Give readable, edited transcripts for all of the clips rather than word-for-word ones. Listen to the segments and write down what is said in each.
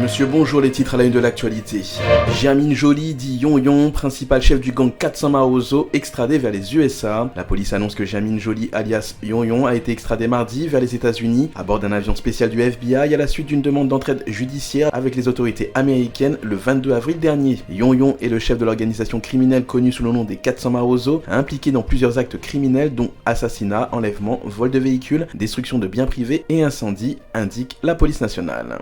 Monsieur, bonjour, les titres à la une de l'actualité. Jermaine Joly, dit Yon, principal chef du gang 400 Maozo, extradé vers les USA. La police annonce que Jermaine Joly, alias Yon, a été extradé mardi vers les États-Unis à bord d'un avion spécial du FBI à la suite d'une demande d'entraide judiciaire avec les autorités américaines le 22 avril dernier. Yon est le chef de l'organisation criminelle connue sous le nom des 400 Maozo, impliqué dans plusieurs actes criminels dont assassinat, enlèvement, vol de véhicules, destruction de biens privés et incendie, indique la police nationale.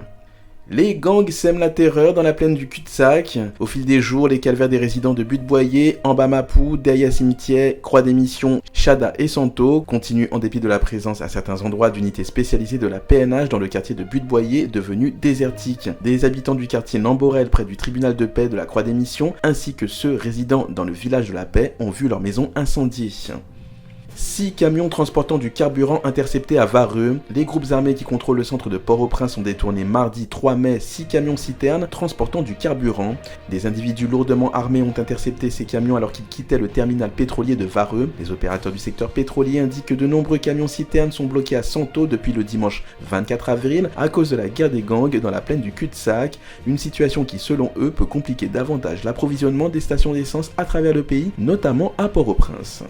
Les gangs sèment la terreur dans la plaine du cul-de-sac. Au fil des jours, les calvaires des résidents de Butte-Boyer, Ambamapou, Derrière Cimetière, Croix des Missions, Chada et Santo continuent en dépit de la présence à certains endroits d'unités spécialisées de la PNH dans le quartier de Butte-Boyer devenu désertique. Des habitants du quartier Namborel près du tribunal de paix de la Croix des Missions ainsi que ceux résidant dans le village de la Paix ont vu leur maison incendiée. 6 camions transportant du carburant interceptés à Vareux. Les groupes armés qui contrôlent le centre de Port-au-Prince ont détourné mardi 3 mai 6 camions citernes transportant du carburant. Des individus lourdement armés ont intercepté ces camions alors qu'ils quittaient le terminal pétrolier de Vareux. Les opérateurs du secteur pétrolier indiquent que de nombreux camions citernes sont bloqués à Santo depuis le dimanche 24 avril à cause de la guerre des gangs dans la plaine du cul-de-sac. Une situation qui, selon eux, peut compliquer davantage l'approvisionnement des stations d'essence à travers le pays, notamment à Port-au-Prince.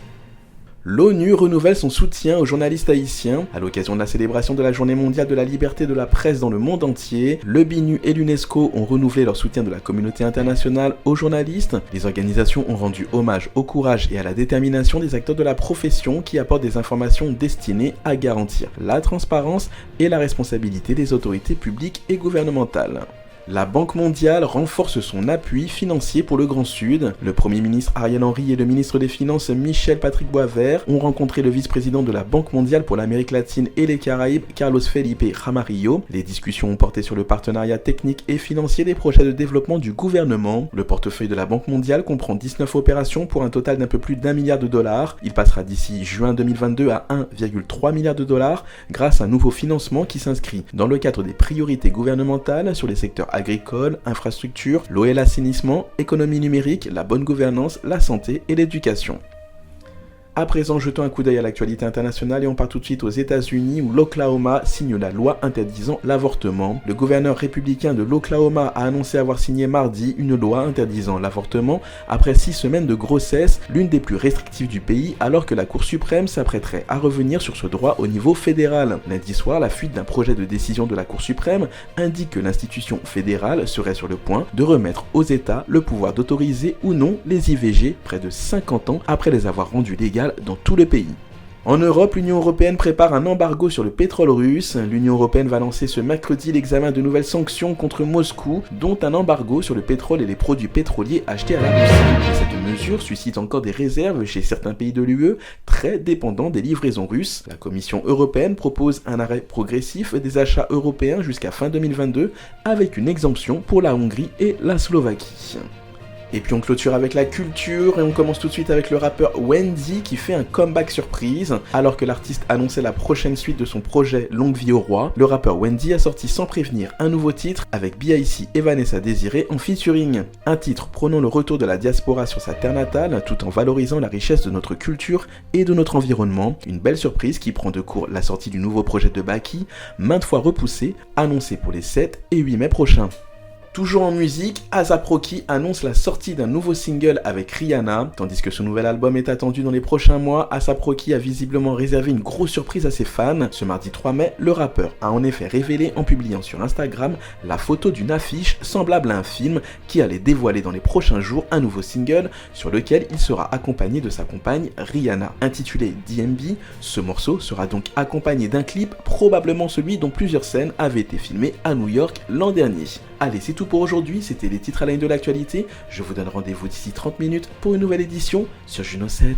L'ONU renouvelle son soutien aux journalistes haïtiens. À l'occasion de la célébration de la Journée mondiale de la liberté de la presse dans le monde entier, le BINU et l'UNESCO ont renouvelé leur soutien de la communauté internationale aux journalistes. Les organisations ont rendu hommage au courage et à la détermination des acteurs de la profession qui apportent des informations destinées à garantir la transparence et la responsabilité des autorités publiques et gouvernementales. La Banque mondiale renforce son appui financier pour le Grand Sud. Le Premier ministre Ariel Henry et le ministre des Finances Michel Patrick Boisvert ont rencontré le vice-président de la Banque mondiale pour l'Amérique latine et les Caraïbes, Carlos Felipe Jaramillo. Les discussions ont porté sur le partenariat technique et financier des projets de développement du gouvernement. Le portefeuille de la Banque mondiale comprend 19 opérations pour un total d'un peu plus d'1 milliard de dollars. Il passera d'ici juin 2022 à 1,3 milliard de dollars grâce à un nouveau financement qui s'inscrit dans le cadre des priorités gouvernementales sur les secteurs agricole, infrastructure, l'eau et l'assainissement, économie numérique, la bonne gouvernance, la santé et l'éducation. À présent, jetons un coup d'œil à l'actualité internationale et on part tout de suite aux États-Unis où l'Oklahoma signe la loi interdisant l'avortement. Le gouverneur républicain de l'Oklahoma a annoncé avoir signé mardi une loi interdisant l'avortement après 6 semaines de grossesse, l'une des plus restrictives du pays, alors que la Cour suprême s'apprêterait à revenir sur ce droit au niveau fédéral. Lundi soir, la fuite d'un projet de décision de la Cour suprême indique que l'institution fédérale serait sur le point de remettre aux États le pouvoir d'autoriser ou non les IVG près de 50 ans après les avoir rendues légales dans tout le pays. En Europe, l'Union européenne prépare un embargo sur le pétrole russe. L'Union européenne va lancer ce mercredi l'examen de nouvelles sanctions contre Moscou, dont un embargo sur le pétrole et les produits pétroliers achetés à la Russie. Et cette mesure suscite encore des réserves chez certains pays de l'UE, très dépendants des livraisons russes. La Commission européenne propose un arrêt progressif des achats européens jusqu'à fin 2022, avec une exemption pour la Hongrie et la Slovaquie. Et puis on clôture avec la culture et on commence tout de suite avec le rappeur Wendy qui fait un comeback surprise. Alors que l'artiste annonçait la prochaine suite de son projet Longue vie au roi, le rappeur Wendy a sorti sans prévenir un nouveau titre avec B.I.C et Vanessa Désiré en featuring. Un titre prônant le retour de la diaspora sur sa terre natale tout en valorisant la richesse de notre culture et de notre environnement. Une belle surprise qui prend de court la sortie du nouveau projet de Baki, maintes fois repoussé, annoncé pour les 7 et 8 mai prochains. Toujours en musique, A$AP Rocky annonce la sortie d'un nouveau single avec Rihanna. Tandis que ce nouvel album est attendu dans les prochains mois, A$AP Rocky a visiblement réservé une grosse surprise à ses fans. Ce mardi 3 mai, le rappeur a en effet révélé en publiant sur Instagram la photo d'une affiche semblable à un film qui allait dévoiler dans les prochains jours un nouveau single sur lequel il sera accompagné de sa compagne Rihanna. Intitulé DMB, ce morceau sera donc accompagné d'un clip, probablement celui dont plusieurs scènes avaient été filmées à New York l'an dernier. Allez, c'est tout pour aujourd'hui, c'était les titres à la une de l'actualité. Je vous donne rendez-vous d'ici 30 minutes pour une nouvelle édition sur Juno 7.